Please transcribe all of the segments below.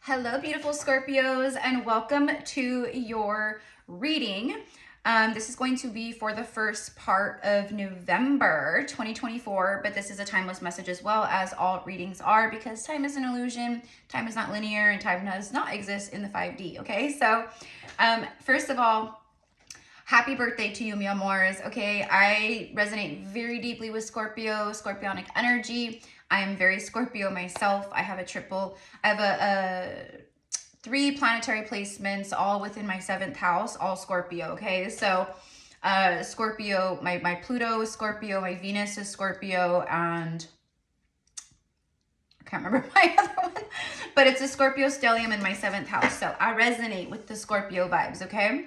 Hello, beautiful Scorpios, and welcome to your reading. This is going to be for the first part of November 2024, but this is a timeless message as well, as all readings are, because time is an illusion, time is not linear, and time does not exist in the 5D, okay? So, first of all, happy birthday to you, mi amores, okay? I resonate very deeply with Scorpio, Scorpionic energy. I am very Scorpio myself. I have a 3 planetary placements all within my 7th house, all Scorpio, okay? So Scorpio, my Pluto is Scorpio, my Venus is Scorpio, and I can't remember my other one, but it's a Scorpio stellium in my 7th house. So I resonate with the Scorpio vibes, okay?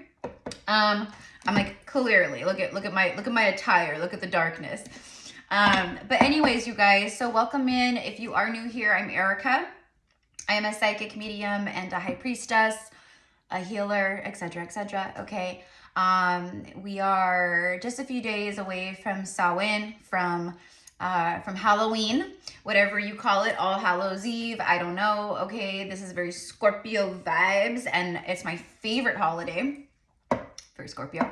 I'm like, clearly, look at my attire, look at the darkness. But anyways, you guys, so welcome in. If you are new here, I'm Erica. I am a psychic medium and a high priestess, a healer, etc., etc. Okay. We are just a few days away from Samhain, from Halloween, whatever you call it, All Hallows Eve. I don't know. Okay. This is very Scorpio vibes, and it's my favorite holiday for Scorpio.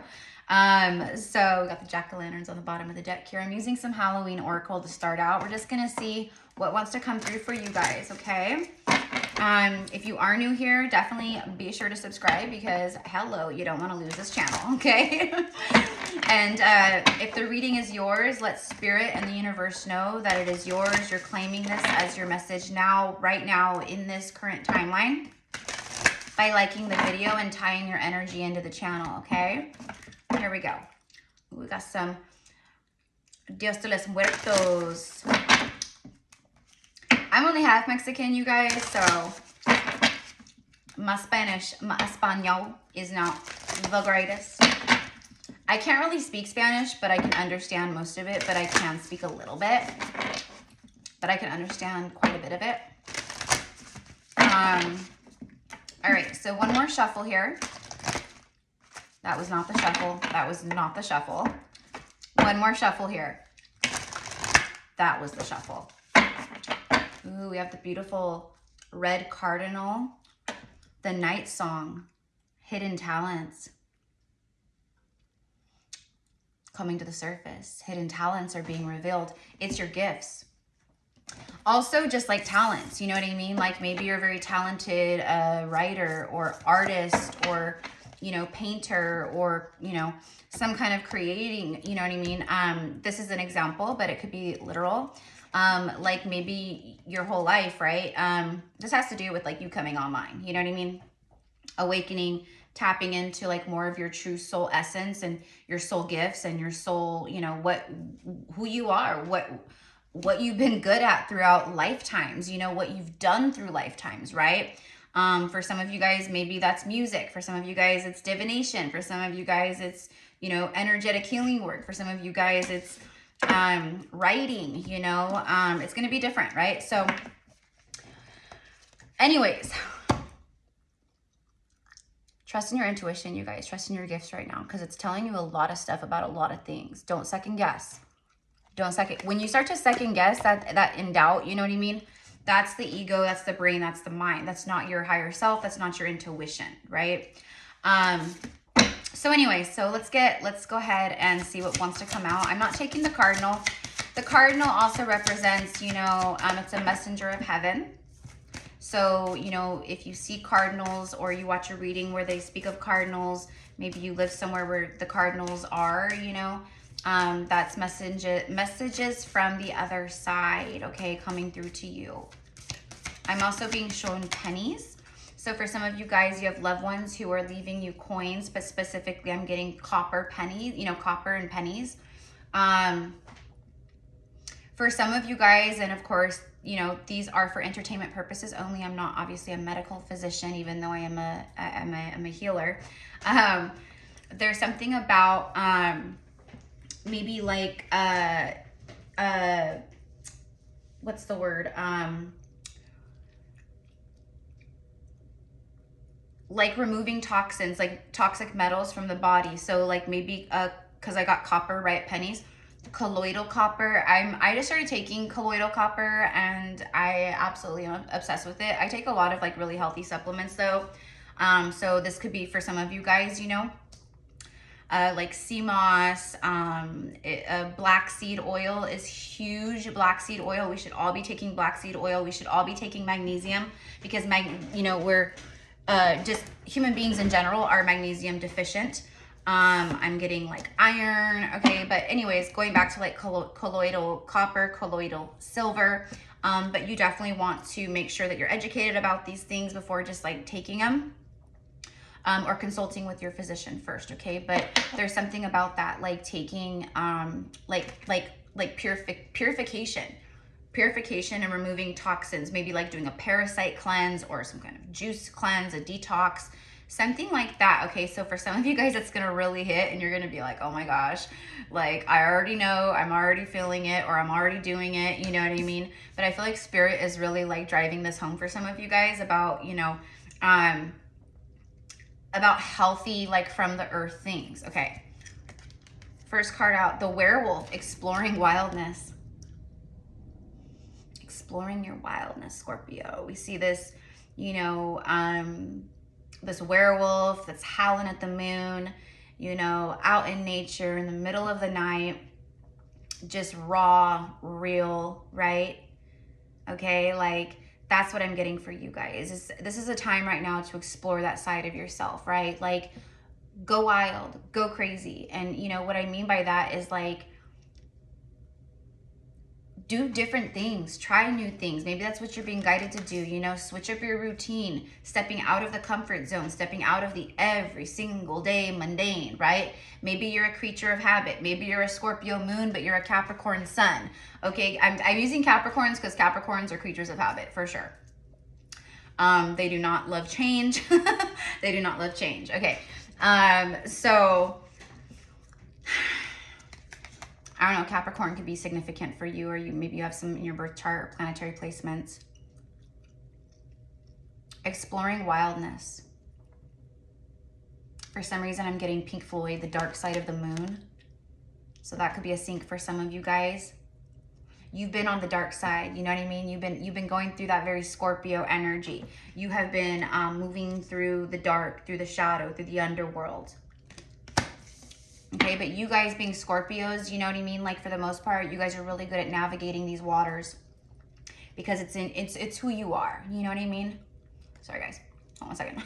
So we got the jack-o'-lanterns on the bottom of the deck here. I'm using some Halloween Oracle to start out. We're just gonna see what wants to come through for you guys, okay? If you are new here, definitely be sure to subscribe, because hello, you don't want to lose this channel, okay? And if the reading is yours, let Spirit and the universe know that it is yours. You're claiming this as your message now, right now, in this current timeline, by liking the video and tying your energy into the channel, okay? Here we go. We got some Dios de los Muertos. I'm only half Mexican, you guys, so my Espanol is not the greatest. I can't really speak Spanish, but I can understand most of it, but I can speak a little bit. But I can understand quite a bit of it. All right, so one more shuffle here. That was not the shuffle. That was not the shuffle. One more shuffle here. That was the shuffle. Ooh, we have the beautiful red cardinal. The night song. Hidden talents. Coming to the surface. Hidden talents are being revealed. It's your gifts. Also, just like talents, you know what I mean? Like maybe you're a very talented writer or artist, or you know, painter, or, you know, some kind of creating, you know what I mean? This is an example, but it could be literal. Like maybe your whole life, right? This has to do with like you coming online, you know what I mean? Awakening, tapping into like more of your true soul essence and your soul gifts and your soul, you know, who you are, what you've been good at throughout lifetimes, you know, what you've done through lifetimes, right? For some of you guys, maybe that's music. For some of you guys, it's divination. For some of you guys, it's, you know, energetic healing work. For some of you guys, it's writing, you know, it's going to be different, right? So anyways, trust in your intuition, you guys. Trust in your gifts right now, because it's telling you a lot of stuff about a lot of things. Don't second guess. Don't second. When you start to second guess, that in doubt, you know what I mean? That's the ego, that's the brain, that's the mind. That's not your higher self. That's not your intuition, right? So anyway, so let's go ahead and see what wants to come out. I'm not taking the cardinal. The cardinal also represents, you know, it's a messenger of heaven. So, you know, if you see cardinals or you watch a reading where they speak of cardinals, maybe you live somewhere where the cardinals are, you know, that's messages from the other side, okay, coming through to you. I'm also being shown pennies. So for some of you guys, you have loved ones who are leaving you coins, but specifically I'm getting copper pennies, you know, copper and pennies. For some of you guys, and of course, you know, these are for entertainment purposes only. I'm not obviously a medical physician, even though I am a healer. There's something about, maybe like, what's the word? Like removing toxins, like toxic metals from the body. So like maybe, cause I got copper, right? Pennies. colloidal copper. I just started taking colloidal copper and I absolutely am obsessed with it. I take a lot of like really healthy supplements though. So this could be for some of you guys, you know, like sea moss, black seed oil is huge. Black seed oil, we should all be taking black seed oil. We should all be taking magnesium because you know, we're just human beings in general are magnesium deficient. I'm getting like iron, okay, but anyways, going back to like colloidal copper, colloidal silver, but you definitely want to make sure that you're educated about these things before just like taking them. Or consulting with your physician first, okay? But there's something about that, like taking, purification and removing toxins, maybe like doing a parasite cleanse or some kind of juice cleanse, a detox, something like that, okay? So for some of you guys, it's gonna really hit and you're gonna be like, oh my gosh, like I already know, I'm already feeling it, or I'm already doing it, you know what I mean? But I feel like spirit is really like driving this home for some of you guys about, you know, about healthy, like from the earth things. Okay. First card out, the werewolf, exploring wildness. Exploring your wildness, Scorpio. We see this, you know, this werewolf that's howling at the moon, you know, out in nature in the middle of the night, just raw, real, right? Okay, like that's what I'm getting for you guys. This is a time right now to explore that side of yourself, right? Like go wild, go crazy. And you know what I mean by that is like do different things, try new things. Maybe that's what you're being guided to do, you know, switch up your routine, stepping out of the comfort zone, stepping out of the every single day mundane, right? Maybe you're a creature of habit. Maybe you're a Scorpio moon, but you're a Capricorn sun. Okay, I'm using Capricorns because Capricorns are creatures of habit for sure. They do not love change. They do not love change. Okay, so I don't know, Capricorn could be significant for you, or maybe you have some in your birth chart or planetary placements. Exploring wildness. For some reason, I'm getting Pink Floyd, The Dark Side of the Moon. So that could be a sync for some of you guys. You've been on the dark side, you know what I mean? You've been going through that very Scorpio energy. You have been moving through the dark, through the shadow, through the underworld. Okay, but you guys being Scorpios, you know what I mean? Like for the most part, you guys are really good at navigating these waters because it's who you are. You know what I mean? Sorry guys, hold on a second.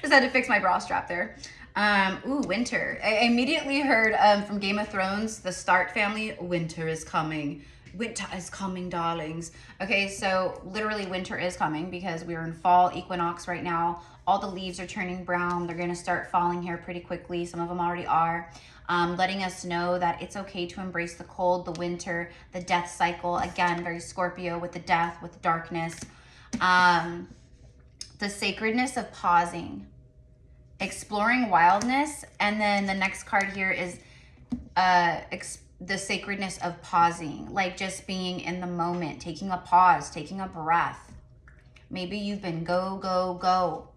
Just had to fix my bra strap there. Ooh, winter. I immediately heard from Game of Thrones, the Stark family, winter is coming. Winter is coming, darlings. Okay, so literally winter is coming because we're in fall equinox right now. All the leaves are turning brown. They're going to start falling here pretty quickly. Some of them already are. Letting us know that it's okay to embrace the cold, the winter, the death cycle. Again, very Scorpio with the death, with the darkness. The sacredness of pausing. Exploring wildness. And then the next card here is the sacredness of pausing. Like just being in the moment. Taking a pause. Taking a breath. Maybe you've been go, go, go.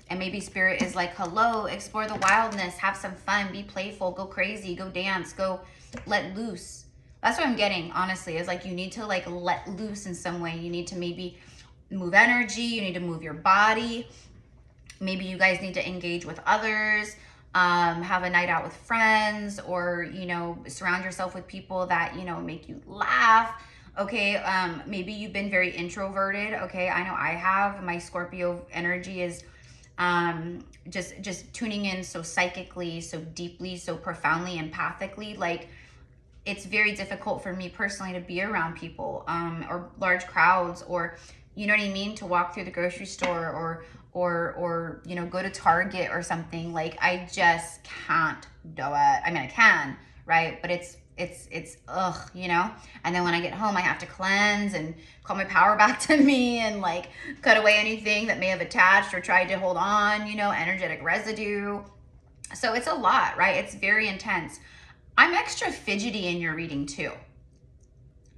And maybe spirit is like, hello, explore the wildness, have some fun, be playful, go crazy, go dance, go let loose. That's what I'm getting, honestly, is like you need to like let loose in some way. You need to maybe move energy, you need to move your body. Maybe you guys need to engage with others, have a night out with friends, or, you know, surround yourself with people that, you know, make you laugh. Okay, maybe you've been very introverted. Okay, I know I have. My Scorpio energy is just tuning in so psychically, so deeply, so profoundly, empathically. Like it's very difficult for me personally to be around people or large crowds, or you know what I mean, to walk through the grocery store or you know, go to Target or something. Like I just can't do it. I mean, I can, right? But it's ugh, you know? And then when I get home, I have to cleanse and call my power back to me and like cut away anything that may have attached or tried to hold on, you know, energetic residue. So it's a lot, right? It's very intense. I'm extra fidgety in your reading too.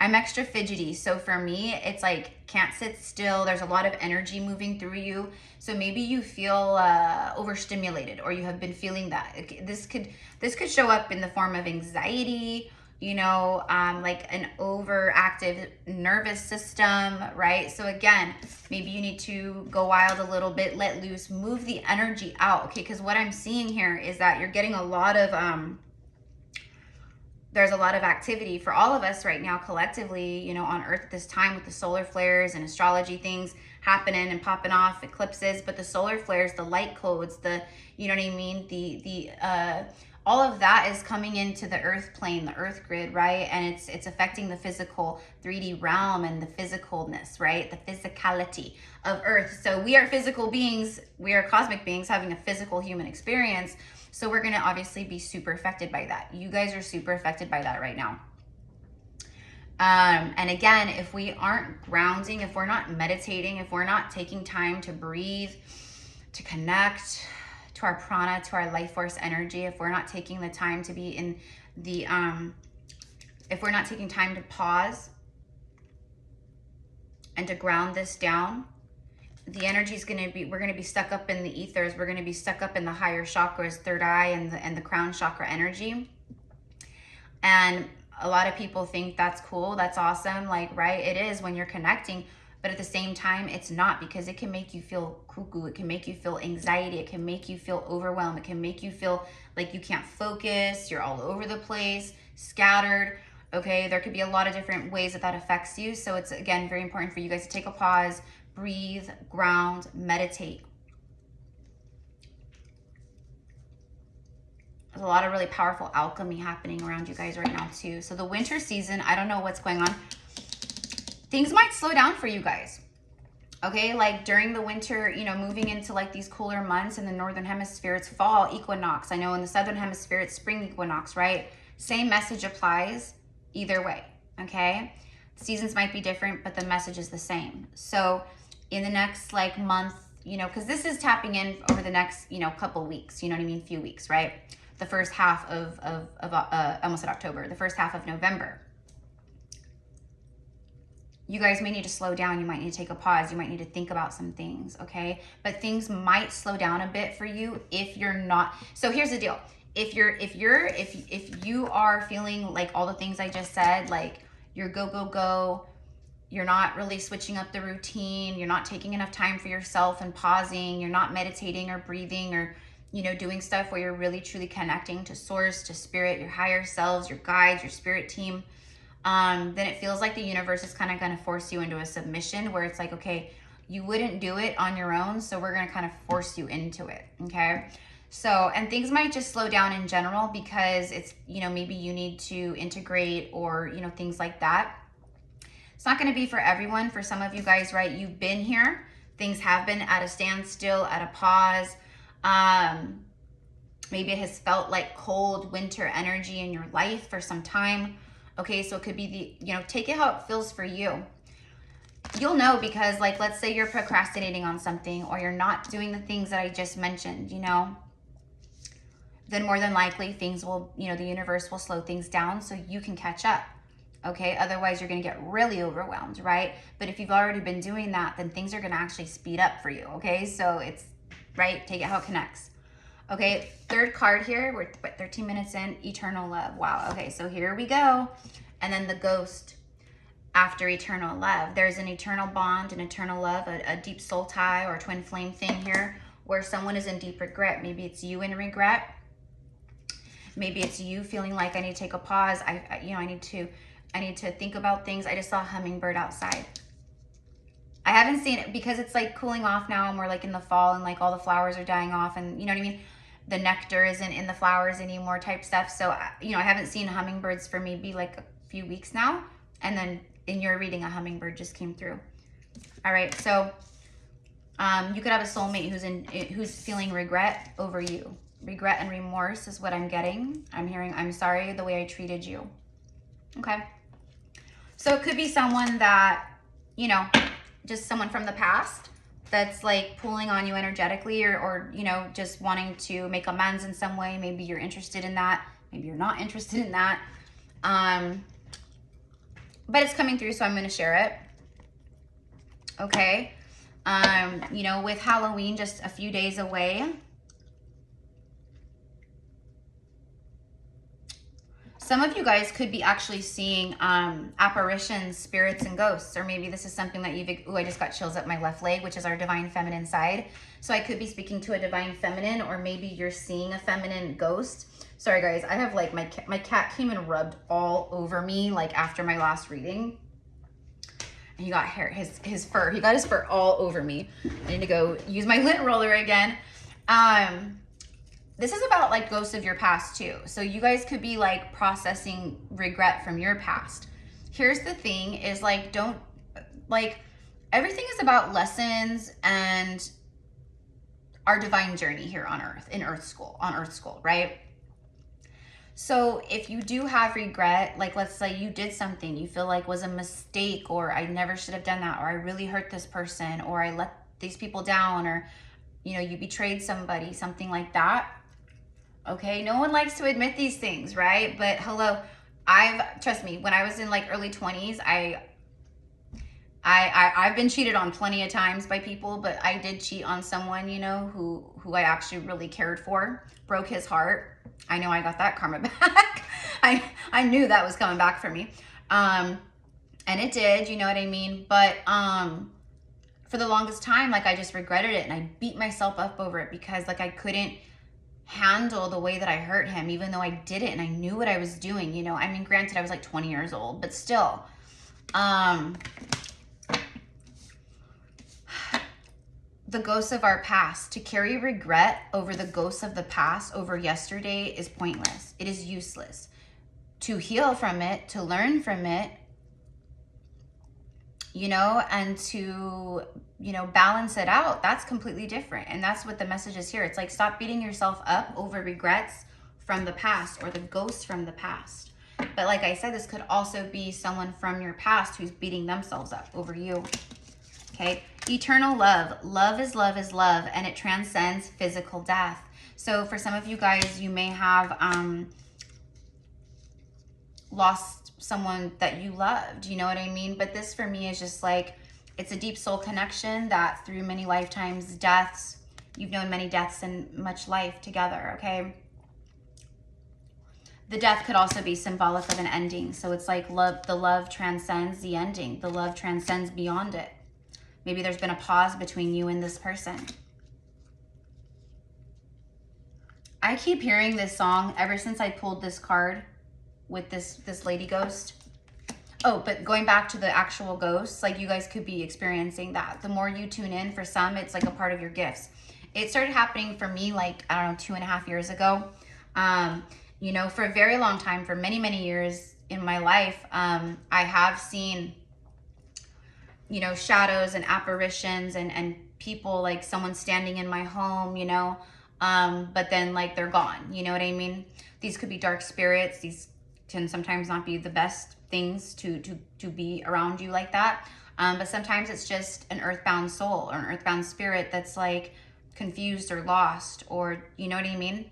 I'm extra fidgety. So for me, it's like can't sit still. There's a lot of energy moving through you. So maybe you feel overstimulated, or you have been feeling that. This could show up in the form of anxiety, you know, like an overactive nervous system, right? So again, maybe you need to go wild a little bit, let loose, move the energy out, okay? Because what I'm seeing here is that you're getting a lot of there's a lot of activity for all of us right now collectively, you know, on Earth at this time, with the solar flares and astrology things happening and popping off, eclipses. But the solar flares, the light codes, the, you know what I mean, the all of that is coming into the Earth plane, the Earth grid, right? And it's affecting the physical 3D realm and the physicalness, right? The physicality of Earth. So we are physical beings, we are cosmic beings having a physical human experience. So we're going to obviously be super affected by that. You guys are super affected by that right now. And again, if we aren't grounding, if we're not meditating, if we're not taking time to breathe, to connect to our prana, to our life force energy, if we're not taking the time to be in the, if we're not taking time to pause and to ground this down, the energy is going to be, we're going to be stuck up in the ethers. We're going to be stuck up in the higher chakras, third eye and the crown chakra energy. And a lot of people think that's cool. That's awesome. Like, right. It is when you're connecting, but at the same time, it's not, because it can make you feel cuckoo. It can make you feel anxiety. It can make you feel overwhelmed. It can make you feel like you can't focus. You're all over the place, scattered. Okay. There could be a lot of different ways that that affects you. So it's, again, very important for you guys to take a pause, breathe, ground, meditate. There's a lot of really powerful alchemy happening around you guys right now too. So the winter season, I don't know what's going on. Things might slow down for you guys. Okay, like during the winter, you know, moving into like these cooler months in the northern hemisphere, it's fall equinox. I know in the southern hemisphere, it's spring equinox, right? Same message applies either way, okay? Seasons might be different, but the message is the same. So in the next like month, you know, because this is tapping in over the next, you know, couple weeks, you know what I mean? Few weeks, right? The first half of almost at October, the first half of November. You guys may need to slow down. You might need to take a pause. You might need to think about some things, okay? But things might slow down a bit for you if you're not. So here's the deal. If you are feeling like all the things I just said, like you're go, you're not really switching up the routine, you're not taking enough time for yourself and pausing, you're not meditating or breathing or, you know, doing stuff where you're really truly connecting to source, to spirit, your higher selves, your guides, your spirit team, then it feels like the universe is kind of going to force you into a submission where it's like, okay, you wouldn't do it on your own, so we're going to kind of force you into it, okay? So, and things might just slow down in general because it's, you know, maybe you need to integrate or, you know, things like that. It's not going to be for everyone. For some of you guys, right, you've been here. Things have been at a standstill, at a pause. Maybe it has felt like cold winter energy in your life for some time. Okay, so it could be the, you know, take it how it feels for you. You'll know because, like, let's say you're procrastinating on something or you're not doing the things that I just mentioned, you know, then more than likely things will, you know, the universe will slow things down so you can catch up. Okay, otherwise you're going to get really overwhelmed, right? But if you've already been doing that, then things are going to actually speed up for you. Okay, so it's, right, take it how it connects. Okay, third card here, we're 13 minutes in, eternal love. Wow, okay, so here we go. And then the ghost after eternal love. There's an eternal bond, an eternal love, a deep soul tie or twin flame thing here where someone is in deep regret. Maybe it's you in regret. Maybe it's you feeling like I need to take a pause. I need to think about things. I just saw a hummingbird outside. I haven't seen it because it's like cooling off now and we're like in the fall and like all the flowers are dying off and you know what I mean? The nectar isn't in the flowers anymore type stuff. So, you know, I haven't seen hummingbirds for maybe like a few weeks now. And then in your reading, a hummingbird just came through. All right. So you could have a soulmate who's feeling regret over you. Regret and remorse is what I'm getting. I'm hearing, I'm sorry the way I treated you. Okay. So it could be someone that, you know, just someone from the past that's like pulling on you energetically or you know, just wanting to make amends in some way. Maybe you're interested in that. Maybe you're not interested in that. but it's coming through, so I'm going to share it. Okay. You know, with Halloween just a few days away, some of you guys could be actually seeing apparitions, spirits, and ghosts. Or maybe this is something that you've... Ooh, I just got chills up my left leg, which is our divine feminine side. So I could be speaking to a divine feminine, or maybe you're seeing a feminine ghost. Sorry, guys. I have like my cat came and rubbed all over me like after my last reading. And he got hair, his fur. He got his fur all over me. I need to go use my lint roller again. This is about like ghosts of your past too. So you guys could be like processing regret from your past. Here's the thing is like, don't like, everything is about lessons and our divine journey here on earth, on earth school, right? So if you do have regret, like let's say you did something you feel like was a mistake, or I never should have done that, or I really hurt this person, or I let these people down, or, you know, you betrayed somebody, something like that. Okay, no one likes to admit these things, right? But hello, trust me, when I was in like early 20s, I've been cheated on plenty of times by people, but I did cheat on someone, you know, who I actually really cared for, broke his heart. I know I got that karma back. I knew that was coming back for me. And it did, you know what I mean? But for the longest time, like I just regretted it, and I beat myself up over it because like I couldn't handle the way that I hurt him, even though I did it and I knew what I was doing, you know. I mean, granted, I was like 20 years old, but still. The ghosts of our past. To carry regret over the ghosts of the past, over yesterday, is pointless. It is useless. To heal from it, to learn from it, you know, and to, you know, balance it out, that's completely different. And that's what the message is here. It's like, stop beating yourself up over regrets from the past or the ghosts from the past. But like I said, this could also be someone from your past who's beating themselves up over you. Okay. Eternal love. Love is love is love, and it transcends physical death. So for some of you guys, you may have lost someone that you loved, you know what I mean? But this for me is just like, it's a deep soul connection that through many lifetimes, deaths, you've known many deaths and much life together, okay? The death could also be symbolic of an ending. So it's like love, the love transcends the ending. The love transcends beyond it. Maybe there's been a pause between you and this person. I keep hearing this song ever since I pulled this card with this lady ghost. Oh, but going back to the actual ghosts, like you guys could be experiencing that. The more you tune in, for some, it's like a part of your gifts. It started happening for me like, I don't know, 2.5 years ago. You know, for a very long time, for many, many years in my life, I have seen, you know, shadows and apparitions and people, like someone standing in my home, you know, but then like they're gone, you know what I mean? These could be dark spirits. These can sometimes not be the best things to be around you like that. But sometimes it's just an earthbound soul or an earthbound spirit that's like confused or lost, or you know what I mean?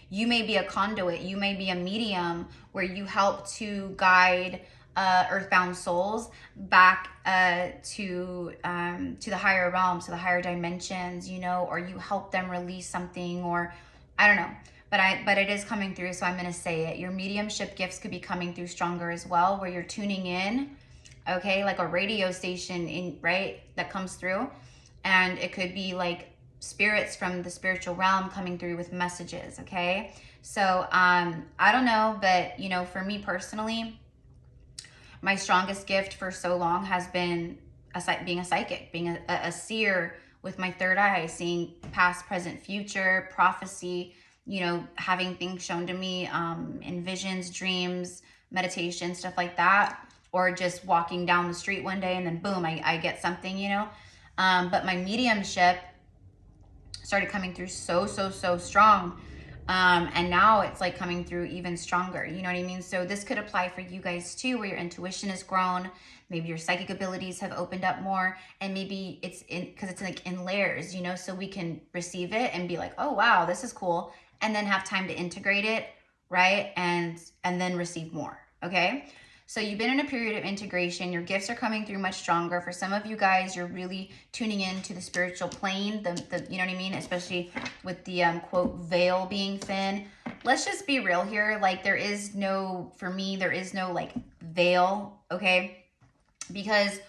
You may be a conduit. You may be a medium where you help to guide earthbound souls back to the higher realms, to the higher dimensions, you know, or you help them release something, or I don't know. But it is coming through, so I'm going to say it. Your mediumship gifts could be coming through stronger as well, where you're tuning in, okay, like a radio station, right, that comes through. And it could be like spirits from the spiritual realm coming through with messages, okay? So I don't know, but, you know, for me personally, my strongest gift for so long has been being a psychic, being a seer with my third eye, seeing past, present, future, prophecy, you know, having things shown to me in visions, dreams, meditation, stuff like that, or just walking down the street one day and then boom, I get something, you know. But my mediumship started coming through so strong. And now it's like coming through even stronger, you know what I mean? So this could apply for you guys too, where your intuition has grown, maybe your psychic abilities have opened up more, and maybe it's because it's like in layers, you know, so we can receive it and be like, oh wow, this is cool, and then have time to integrate it, right? And then receive more, okay? So you've been in a period of integration. Your gifts are coming through much stronger. For some of you guys, you're really tuning into the spiritual plane, the you know what I mean? Especially with the quote, veil being thin. Let's just be real here. Like there is no, for me, there is no like veil, okay? Because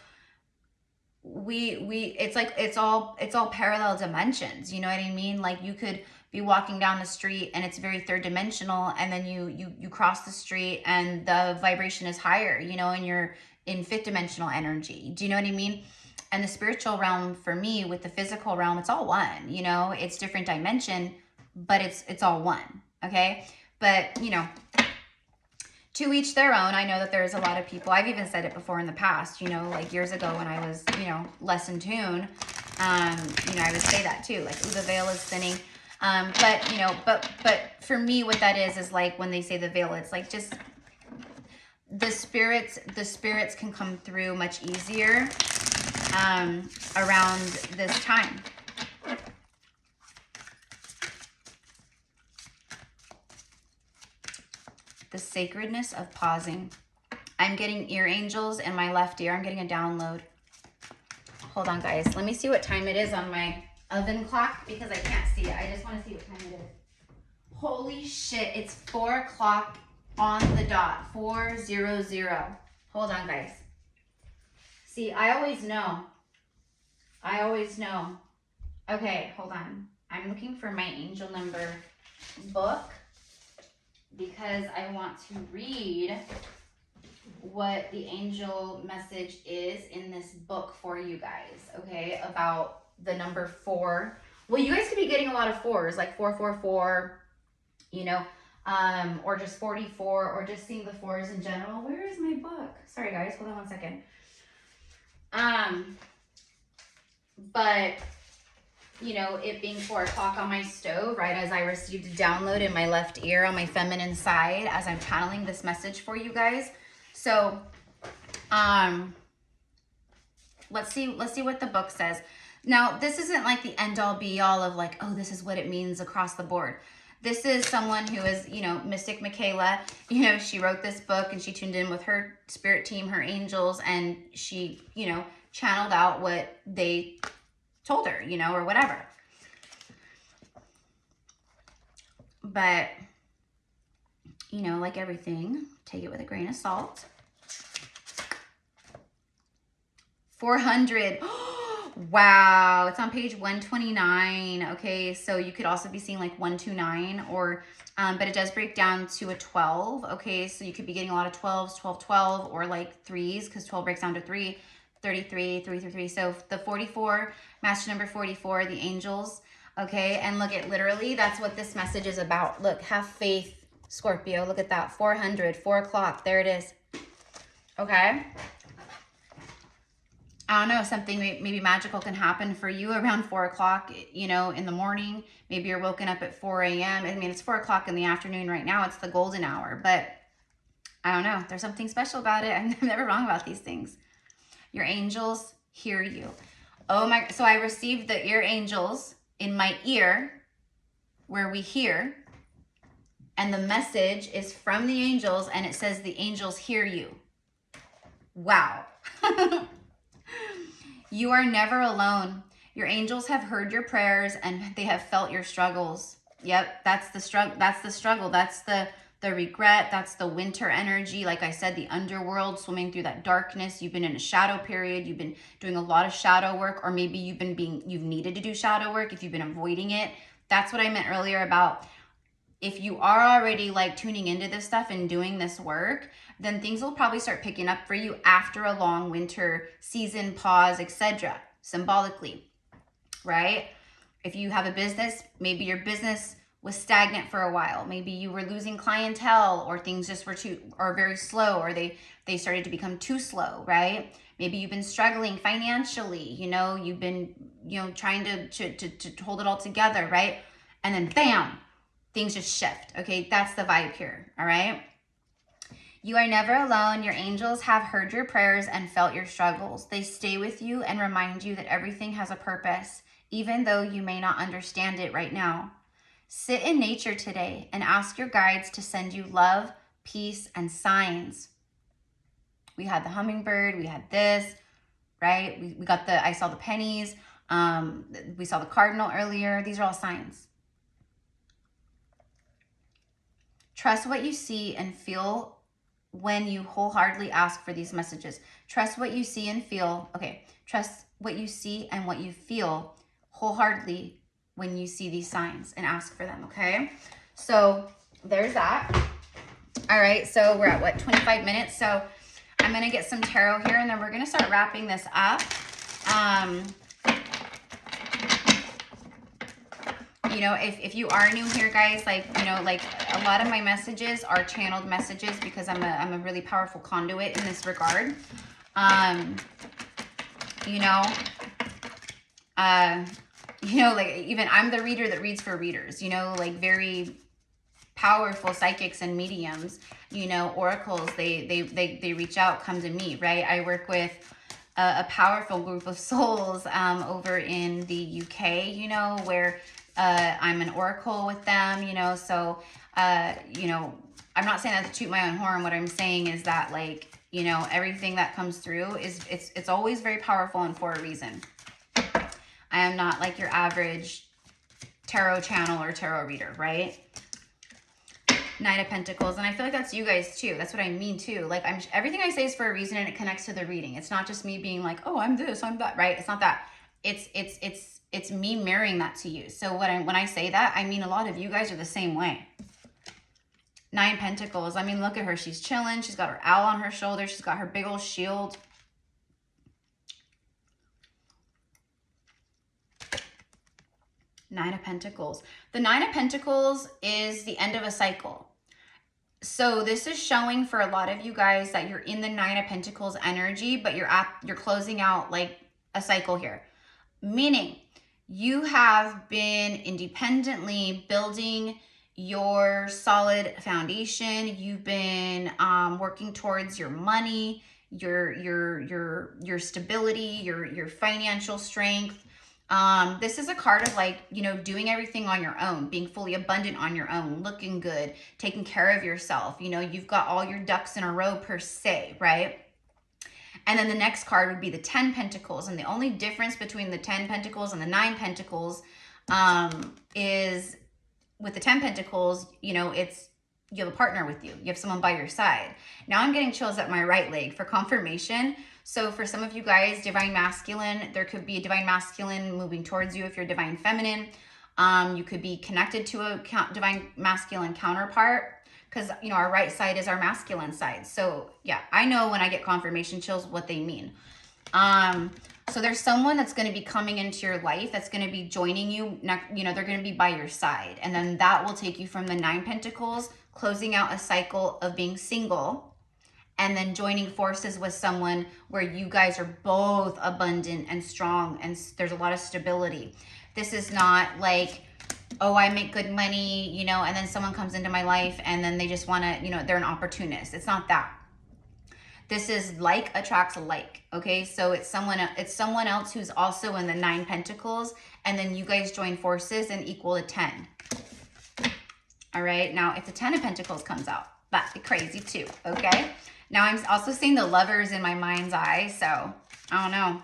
it's like it's all parallel dimensions, you know what I mean? Like you could be walking down the street and it's very third dimensional, and then you cross the street and the vibration is higher, you know, and you're in fifth dimensional energy. Do you know what I mean? And the spiritual realm, for me, with the physical realm, it's all one, you know. It's different dimension, but it's all one, okay? But you know, to each their own. I know that there's a lot of people, I've even said it before in the past, you know, like years ago when I was, you know, less in tune, you know, I would say that too, like, ooh, the veil is thinning. But, you know, but for me, what that is like when they say the veil, it's like just the spirits can come through much easier, around this time. The sacredness of pausing. I'm getting ear angels in my left ear. I'm getting a download. Hold on, guys. Let me see what time it is on my oven clock because I can't see it. I just want to see what time it is. Holy shit. It's 4 o'clock on the dot. 4:00. Hold on, guys. See, I always know. I always know. Okay, hold on. I'm looking for my angel number book, because I want to read what the angel message is in this book for you guys, okay, about the number 4. Well, you guys could be getting a lot of 4s, like 444, you know, or just 44, or just seeing the 4s in general. Where is my book? Sorry, guys, hold on one second. But you know, it being 4 o'clock on my stove, right as I received a download in my left ear on my feminine side as I'm channeling this message for you guys. So, let's see what the book says. Now, this isn't like the end all be all of like, oh, this is what it means across the board. This is someone who is, you know, Mystic Michaela. You know, she wrote this book and she tuned in with her spirit team, her angels, and she, you know, channeled out what they told her, you know, or whatever. But, you know, like everything, take it with a grain of salt. 400. Wow, it's on page 129. Okay, so you could also be seeing like 129, or but it does break down to a 12. Okay, so you could be getting a lot of 12s, 12, 12, or like 3s, because 12 breaks down to 3. 33, 333. So the 44, master number 44, the angels. Okay, and look at literally, that's what this message is about. Look, have faith, Scorpio. Look at that, 400, 4 o'clock. There it is. Okay. I don't know, something maybe magical can happen for you around 4 o'clock, you know, in the morning. Maybe you're woken up at 4 a.m. I mean, it's 4 o'clock in the afternoon right now. It's the golden hour, but I don't know. There's something special about it. I'm never wrong about these things. Your angels hear you. Oh my, so I received the ear angels in my ear where we hear, and the message is from the angels, and it says the angels hear you. Wow. You are never alone. Your angels have heard your prayers and they have felt your struggles. Yep, that's the struggle. That's the struggle. That's the regret. That's the winter energy. Like I said, the underworld, swimming through that darkness. You've been in a shadow period. You've been doing a lot of shadow work, or maybe you've needed to do shadow work if you've been avoiding it. That's what I meant earlier about if you are already like tuning into this stuff and doing this work, then things will probably start picking up for you after a long winter season, pause, etc. Symbolically, right? If you have a business, maybe your business was stagnant for a while. Maybe you were losing clientele, or things just were very slow, or they started to become too slow, right? Maybe you've been struggling financially, you know, you've been, you know, trying to hold it all together, right? And then bam, things just shift. Okay, that's the vibe here, all right? You are never alone. Your angels have heard your prayers and felt your struggles. They stay with you and remind you that everything has a purpose, even though you may not understand it right now. Sit in nature today and ask your guides to send you love, peace, and signs. We had the hummingbird, we had this, right? We got I saw the pennies, we saw the cardinal earlier. These are all signs. Trust what you see and feel when you wholeheartedly ask for these messages. Trust what you see and feel. Okay, trust what you see and what you feel wholeheartedly when you see these signs and ask for them, okay? So there's that. All right, so we're at what, 25 minutes? So I'm gonna get some tarot here and then we're gonna start wrapping this up. You know, if you are new here, guys, like, you know, like a lot of my messages are channeled messages because I'm a really powerful conduit in this regard. You know, like even I'm the reader that reads for readers, you know, like very powerful psychics and mediums, you know, oracles, they reach out, come to me, right? I work with a powerful group of souls over in the UK, you know, where I'm an oracle with them, you know, so, you know, I'm not saying that to toot my own horn. What I'm saying is that, like, you know, everything that comes through is, it's always very powerful and for a reason. I am not like your average tarot channel or tarot reader, right? Nine of Pentacles, and I feel like that's you guys too. That's what I mean too. Like, everything I say is for a reason and it connects to the reading. It's not just me being like, oh, I'm this, I'm that, right? It's not that. It's me mirroring that to you. So when I say that, I mean a lot of you guys are the same way. Nine Pentacles. I mean, look at her. She's chilling. She's got her owl on her shoulder. She's got her big old shield. Nine of Pentacles. The Nine of Pentacles is the end of a cycle. So this is showing for a lot of you guys that you're in the Nine of Pentacles energy, but you're closing out like a cycle here. Meaning you have been independently building your solid foundation. You've been working towards your money, your stability, your financial strength. This is a card of, like, you know, doing everything on your own, being fully abundant on your own, looking good, taking care of yourself. You know, you've got all your ducks in a row per se, right? And then the next card would be the 10 Pentacles. And the only difference between the 10 Pentacles and the 9 Pentacles is with the 10 Pentacles, you know, you have a partner with you. You have someone by your side. Now I'm getting chills at my right leg for confirmation. So for some of you guys, Divine Masculine, there could be a Divine Masculine moving towards you if you're Divine Feminine. You could be connected to a Divine Masculine counterpart because, you know, our right side is our masculine side. So yeah, I know when I get confirmation chills what they mean. So there's someone that's going to be coming into your life that's going to be joining you. You know, they're going to be by your side. And then that will take you from the 9 Pentacles, closing out a cycle of being single, and then joining forces with someone where you guys are both abundant and strong and there's a lot of stability. This is not like, oh, I make good money, you know, and then someone comes into my life and then they just want to, you know, they're an opportunist. It's not that. This is like attracts like, okay? So it's someone else who's also in the 9 Pentacles, and then you guys join forces and equal to 10. All right, now if the 10 of Pentacles comes out, that'd be crazy too, okay? Now I'm also seeing the Lovers in my mind's eye, so I don't know.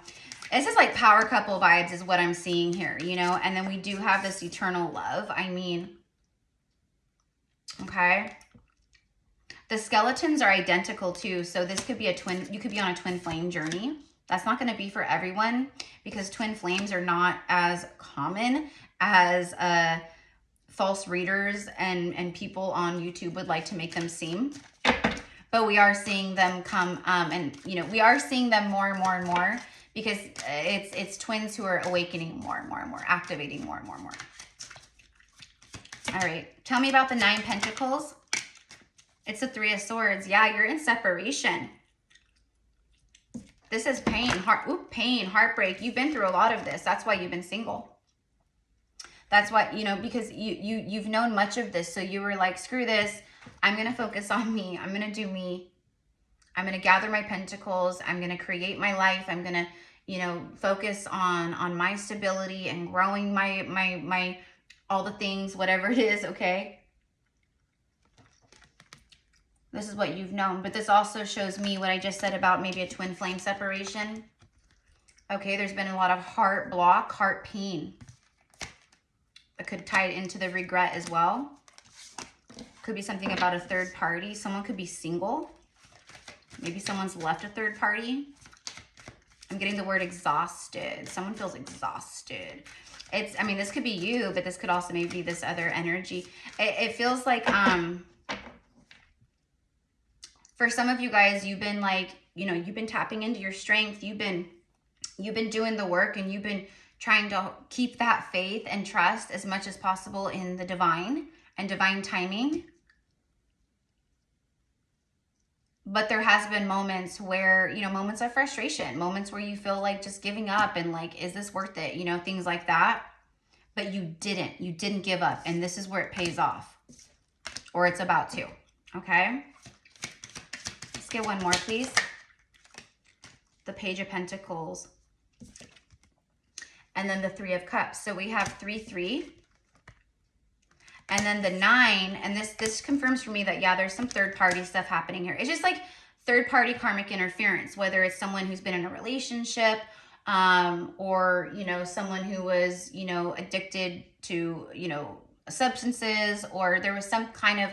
This is like power couple vibes is what I'm seeing here, you know? And then we do have this eternal love. I mean, okay. The skeletons are identical too. So this could be a twin, you could be on a twin flame journey. That's not going to be for everyone because twin flames are not as common as false readers and people on YouTube would like to make them seem. But we are seeing them come, and you know, we are seeing them more and more and more because it's twins who are awakening more and more and more, activating more and more and more. All right, tell me about the 9 Pentacles. It's the 3 of Swords. Yeah, you're in separation. This is pain, heartbreak. You've been through a lot of this. That's why you've been single. That's why, you know, because you've known much of this. So you were like, screw this. I'm going to focus on me. I'm going to do me. I'm going to gather my pentacles. I'm going to create my life. I'm going to, you know, focus on my stability and growing my all the things, whatever it is, okay? This is what you've known. But this also shows me what I just said about maybe a twin flame separation. Okay, there's been a lot of heart block, heart pain. It could tie it into the regret as well. Could be something about a third party. Someone could be single. Maybe someone's left a third party. I'm getting the word exhausted. Someone feels exhausted. I mean, this could be you, but this could also maybe be this other energy. It feels like, for some of you guys, you've been like, you know, you've been tapping into your strength. You've been doing the work, and you've been trying to keep that faith and trust as much as possible in the divine and divine timing. But there has been moments where, you know, moments of frustration, moments where you feel like just giving up and like, is this worth it? You know, things like that. But you didn't give up. And this is where it pays off, or it's about to. Okay. Let's get one more, please. The Page of Pentacles. And then the Three of Cups. So we have 3, 3. And then the 9, and this confirms for me that, yeah, there's some third-party stuff happening here. It's just like third-party karmic interference, whether it's someone who's been in a relationship, or, you know, someone who was, you know, addicted to, you know, substances, or there was some kind of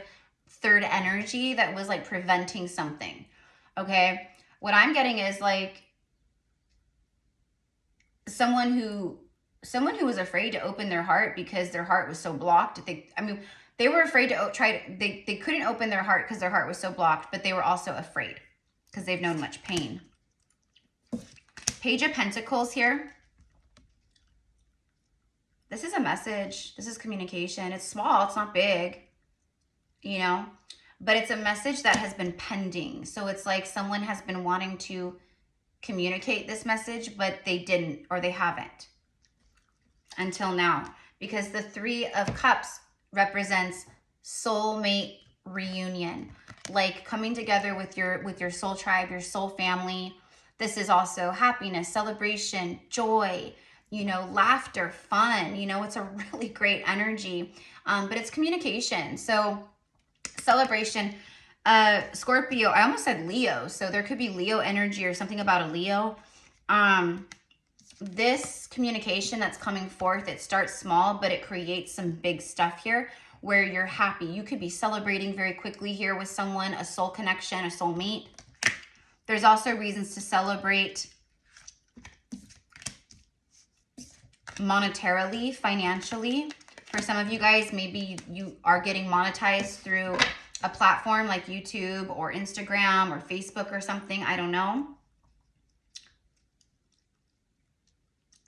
third energy that was like preventing something. Okay. What I'm getting is like someone who was afraid to open their heart because their heart was so blocked. They were afraid to they couldn't open their heart because their heart was so blocked, but they were also afraid because they've known much pain. Page of Pentacles here. This is a message. This is communication. It's small. It's not big, you know, but it's a message that has been pending. So it's like someone has been wanting to communicate this message, but they didn't, or they haven't until now, because the Three of Cups represents soulmate reunion, like coming together with your soul tribe, your soul family. This is also happiness, celebration, joy, you know, laughter, fun. You know, it's a really great energy, but it's communication. So celebration, Scorpio, I almost said Leo. So there could be Leo energy or something about a Leo. This communication that's coming forth, it starts small, but it creates some big stuff here where you're happy. You could be celebrating very quickly here with someone, a soul connection, a soulmate. There's also reasons to celebrate monetarily, financially. For some of you guys, maybe you are getting monetized through a platform like YouTube or Instagram or Facebook or something. I don't know.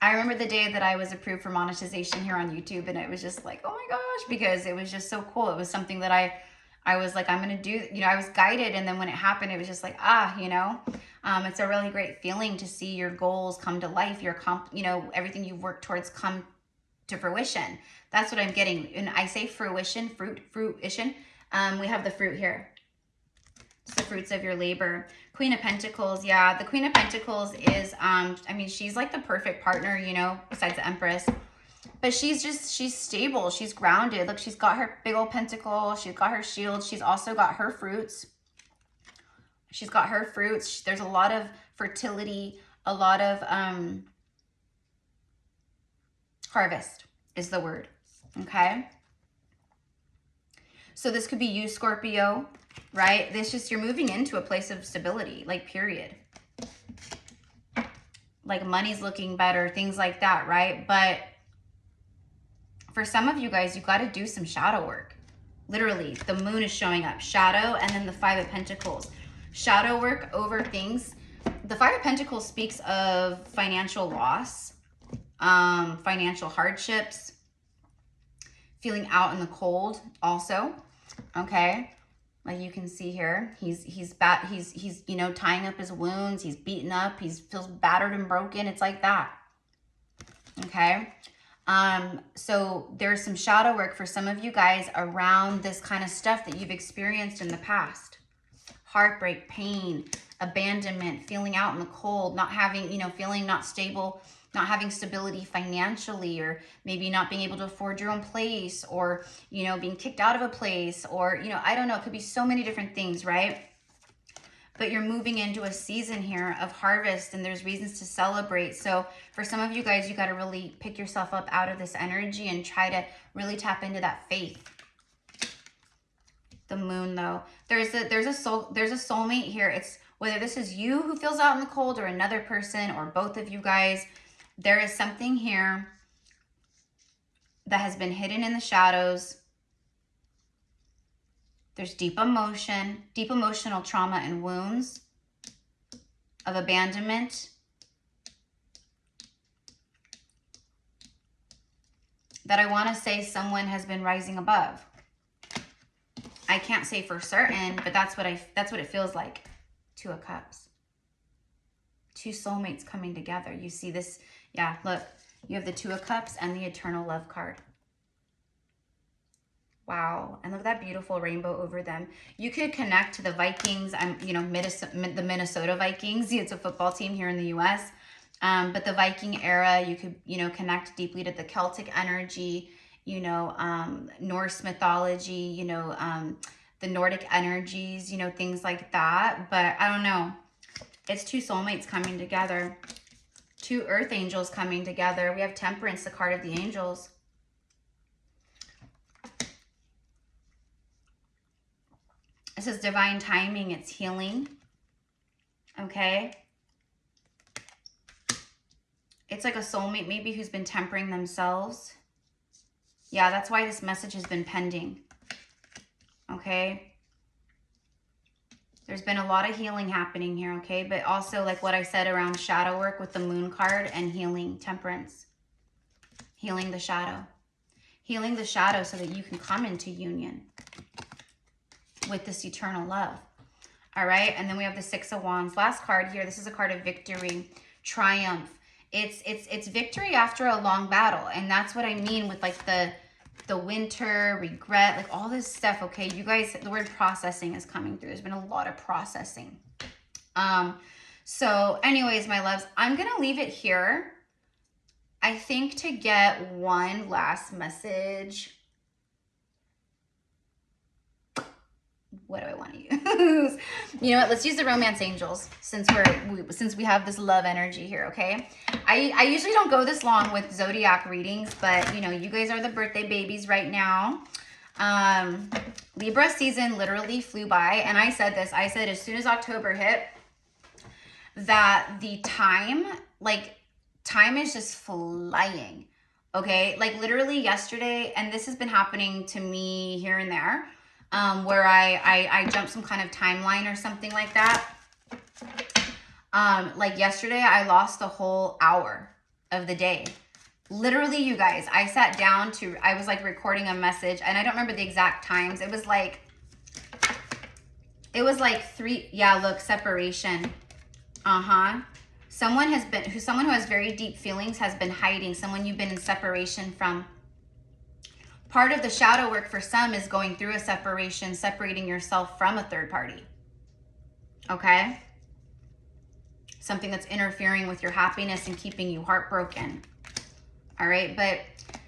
I remember the day that I was approved for monetization here on YouTube, and it was just like, oh my gosh, because it was just so cool. It was something that I was like, I'm going to do, you know, I was guided. And then when it happened, it was just like, you know, it's a really great feeling to see your goals come to life, you know, everything you've worked towards come to fruition. That's what I'm getting. And I say fruition, fruition. We have the fruit here. It's the fruits of your labor. Queen of Pentacles. Yeah, the Queen of Pentacles is, I mean, she's like the perfect partner, you know, besides the Empress. But she's stable. She's grounded. Look, she's got her big old pentacle. She's got her shield. She's also got her fruits. She's got her fruits. There's a lot of fertility, a lot of harvest is the word. Okay. So this could be you, Scorpio, right? This just, you're moving into a place of stability, like period. Like money's looking better, things like that, right? But for some of you guys, you got to do some shadow work. Literally, the moon is showing up. Shadow, and then the Five of Pentacles. Shadow work over things. The Five of Pentacles speaks of financial loss, financial hardships, feeling out in the cold also, okay? Like you can see here, he's you know, tying up his wounds, he's beaten up, he feels battered and broken. It's like that, okay? So there's some shadow work for some of you guys around this kind of stuff that you've experienced in the past. Heartbreak, pain, abandonment, feeling out in the cold, not having, you know, feeling not stable not having stability financially, or maybe not being able to afford your own place, or, you know, being kicked out of a place, or, you know, I don't know. It could be so many different things, right? But you're moving into a season here of harvest, and there's reasons to celebrate. So for some of you guys, you got to really pick yourself up out of this energy and try to really tap into that faith. The moon, though, there's a soulmate here. It's whether this is you who feels out in the cold, or another person, or both of you guys. There is something here that has been hidden in the shadows. There's deep emotion, deep emotional trauma and wounds of abandonment. That I want to say someone has been rising above. I can't say for certain, but that's what it feels like. Two of Cups. Two soulmates coming together. You see this? Yeah, look. You have the Two of Cups and the Eternal Love card. Wow. And look at that beautiful rainbow over them. You could connect to the Vikings, you know, the Minnesota Vikings. It's a football team here in the U.S. But the Viking era, you could, you know, connect deeply to the Celtic energy, you know, Norse mythology, you know, the Nordic energies, you know, things like that. But I don't know. It's two soulmates coming together. Two earth angels coming together. We have Temperance, the card of the angels. This is divine timing. It's healing. Okay. It's like a soulmate maybe who's been tempering themselves. Yeah, that's why this message has been pending. Okay. There's been a lot of healing happening here, okay? But also, like what I said around shadow work with the moon card and healing, Temperance. Healing the shadow. Healing the shadow so that you can come into union with this eternal love. All right? And then we have the Six of Wands. Last card here. This is a card of victory, triumph. It's victory after a long battle. And that's what I mean with like the winter, regret, like all this stuff, okay? You guys, the word processing is coming through. There's been a lot of processing. So anyways, my loves, I'm going to leave it here. I think to get one last message. What do I want to use? You know what? Let's use the romance angels since we have this love energy here, okay? I usually don't go this long with zodiac readings, but you know, you guys are the birthday babies right now. Libra season literally flew by, and I said as soon as October hit, that the time is just flying, okay? Like literally yesterday, and this has been happening to me here and there, where I jumped some kind of timeline or something like that. Like yesterday, I lost the whole hour of the day. Literally, you guys, I sat down I was like recording a message, and I don't remember the exact times. It was like 3, yeah, look, separation. Someone who has very deep feelings has been hiding, someone you've been in separation from. Part of the shadow work for some is going through a separation, separating yourself from a third party. Okay? Something that's interfering with your happiness and keeping you heartbroken. All right? But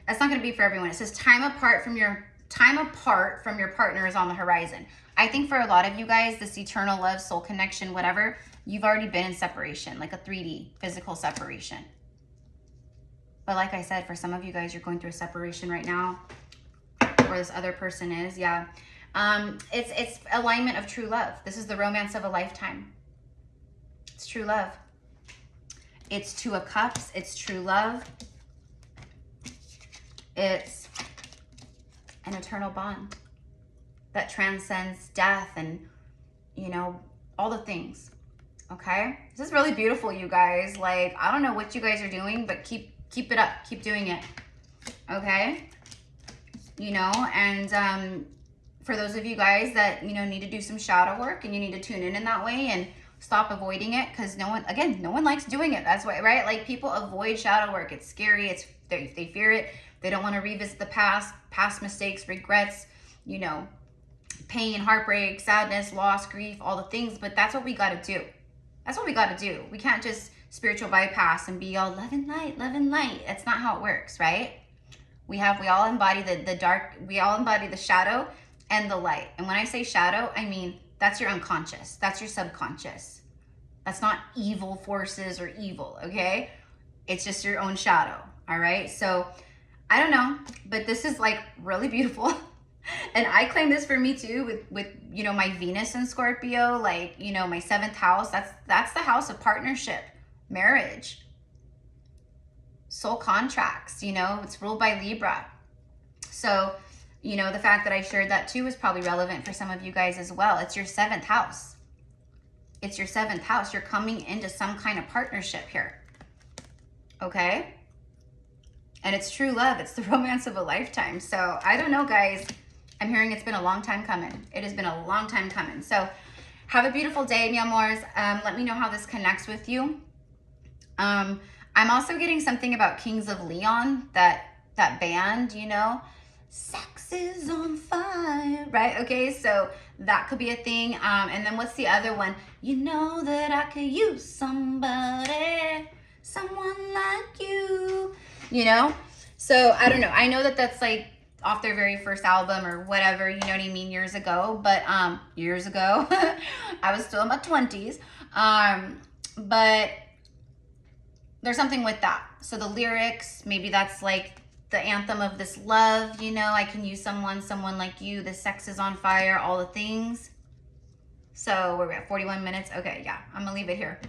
that's not going to be for everyone. It says time apart from your partner is on the horizon. I think for a lot of you guys, this eternal love, soul connection, whatever, you've already been in separation, like a 3D physical separation. But like I said, for some of you guys, you're going through a separation right now. Or this other person is, yeah. It's alignment of true love. This is the romance of a lifetime. It's true love. It's Two of Cups. It's true love. It's an eternal bond that transcends death and, you know, all the things. Okay? This is really beautiful, you guys. Like, I don't know what you guys are doing, but keep it up. Keep doing it. Okay? You know, and for those of you guys that, you know, need to do some shadow work and you need to tune in that way and stop avoiding it, because no one likes doing it. That's why, right? Like, people avoid shadow work. It's scary. They fear it. They don't want to revisit the past mistakes, regrets, you know, pain, heartbreak, sadness, loss, grief, all the things. But that's what we got to do. That's what we got to do. We can't just spiritual bypass and be all love and light, love and light. That's not how it works, right? We all embody the dark, we all embody the shadow and the light. And when I say shadow, I mean that's your unconscious, that's your subconscious. That's not evil forces or evil, okay? It's just your own shadow, all right? So I don't know, but this is like really beautiful. And I claim this for me too with you know, my Venus in Scorpio, like, you know, my 7th house, that's the house of partnership, marriage, soul contracts, you know, it's ruled by Libra. So, you know, the fact that I shared that too is probably relevant for some of you guys as well. It's your 7th house. It's your 7th house. You're coming into some kind of partnership here. Okay? And it's true love. It's the romance of a lifetime. So I don't know, guys. I'm hearing it's been a long time coming. It has been a long time coming. So have a beautiful day, mi amores. Let me know how this connects with you. I'm also getting something about Kings of Leon, that band, you know, sex is on fire, right? Okay, so that could be a thing. And then what's the other one? You know that I could use somebody, someone like you, you know? So I don't know. I know that that's like off their very first album or whatever, you know what I mean, years ago. But years ago, I was still in my 20s. But there's something with that. So the lyrics, maybe that's like the anthem of this love, you know, I can use someone like you, the sex is on fire, all the things. So we're at 41 minutes. Okay, yeah, I'm gonna leave it here.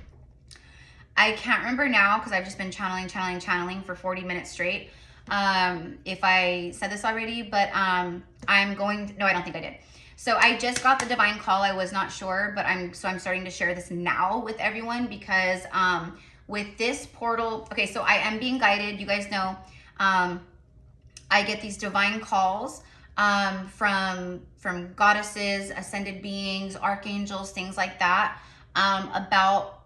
I can't remember now because I've just been channeling for 40 minutes straight. If I said this already, but I'm going to, no, I don't think I did. So I just got the divine call. I was not sure, but I'm starting to share this now with everyone because with this portal, okay, so I am being guided. You guys know, I get these divine calls from goddesses, ascended beings, archangels, things like that, about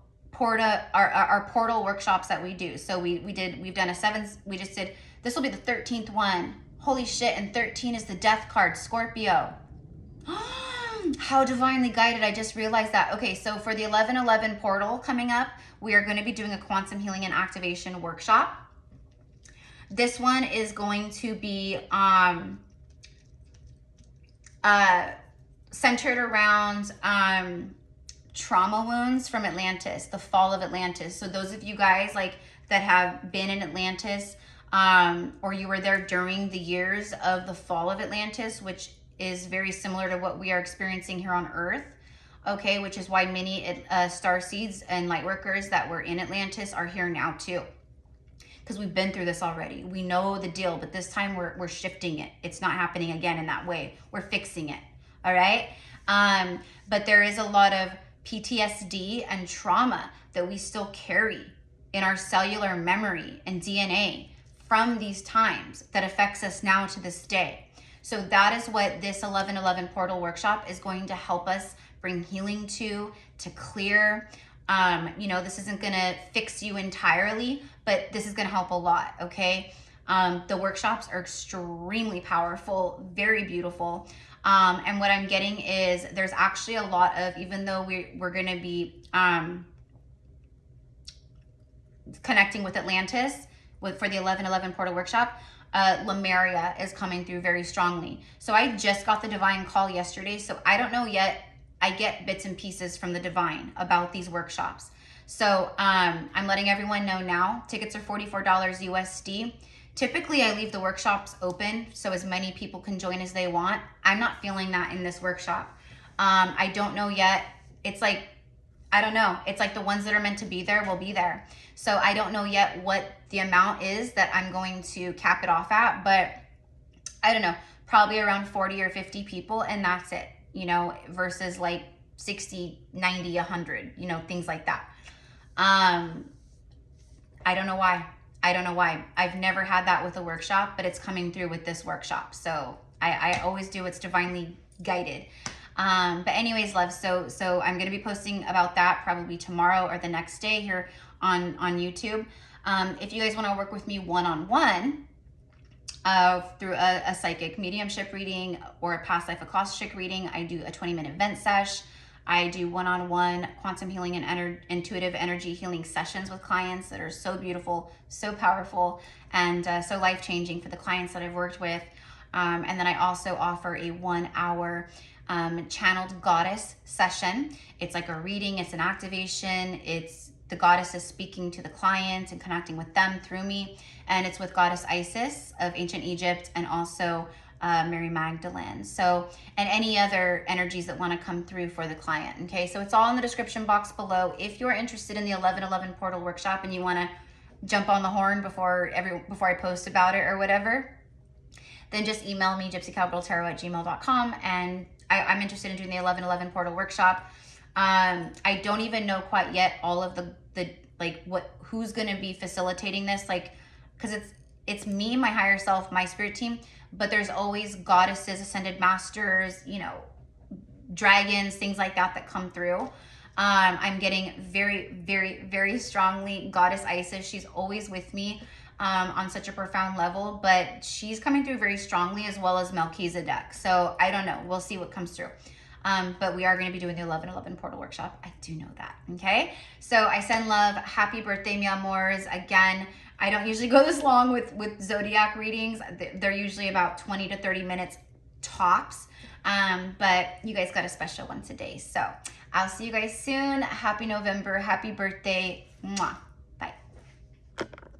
our portal workshops that we do. So we've done this will be the 13th one. Holy shit, and 13 is the death card, Scorpio. How divinely guided, I just realized that. Okay, so for the 11/11 portal coming up, we are going to be doing a quantum healing and activation workshop. This one is going to be centered around trauma wounds from Atlantis, the fall of Atlantis. So those of you guys like that have been in Atlantis, or you were there during the years of the fall of Atlantis, which is very similar to what we are experiencing here on Earth, okay, which is why many star seeds and light workers that were in Atlantis are here now too. Because we've been through this already. We know the deal, but this time we're shifting it. It's not happening again in that way. We're fixing it, all right? But there is a lot of PTSD and trauma that we still carry in our cellular memory and DNA from these times that affects us now to this day. So that is what this 11/11 portal workshop is going to help us bring healing to clear. You know, this isn't gonna fix you entirely, but this is gonna help a lot, okay? The workshops are extremely powerful, very beautiful. And what I'm getting is there's actually a lot of, even though we're gonna be connecting with Atlantis for the 11/11 portal workshop, Lemuria is coming through very strongly. So I just got the divine call yesterday, so I don't know yet. I get bits and pieces from the divine about these workshops. So I'm letting everyone know now. Tickets are $44 USD. Typically, I leave the workshops open so as many people can join as they want. I'm not feeling that in this workshop. I don't know yet. It's like, I don't know. It's like the ones that are meant to be there will be there. So I don't know yet what the amount is that I'm going to cap it off at, but I don't know, probably around 40 or 50 people, and that's it, you know, versus like 60, 90, 100, you know, things like that. I don't know why. I don't know why. I've never had that with a workshop, but it's coming through with this workshop. So I always do what's divinely guided. But anyways, love, so I'm going to be posting about that probably tomorrow or the next day here on YouTube. If you guys want to work with me one-on-one through a psychic mediumship reading or a past life Akashic reading, I do a 20-minute vent sesh. I do one-on-one quantum healing and intuitive energy healing sessions with clients that are so beautiful, so powerful, and so life-changing for the clients that I've worked with. And then I also offer a 1-hour channeled goddess session. It's like a reading, it's an activation, it's the goddess is speaking to the client and connecting with them through me. And it's with Goddess Isis of ancient Egypt and also Mary Magdalene. So, and any other energies that want to come through for the client. Okay, so it's all in the description box below. If you're interested in the 11/11 portal workshop and you want to jump on the horn before I post about it or whatever, then just email me, GypsyCowgirlTarot@gmail.com, and I'm interested in doing the 11/11 portal workshop. I don't even know quite yet all of the like who's going to be facilitating this, like, because it's me, my higher self, my spirit team, but there's always goddesses, ascended masters, you know, dragons, things like that come through. I'm getting very, very, very strongly Goddess Isis. She's always with me on such a profound level, but she's coming through very strongly, as well as Melchizedek. So I don't know. We'll see what comes through. But we are going to be doing the 11/11 portal workshop. I do know that. Okay. So I send love. Happy birthday, mi amors. Again, I don't usually go this long with zodiac readings. They're usually about 20 to 30 minutes tops. But you guys got a special one today. So I'll see you guys soon. Happy November. Happy birthday. Mwah.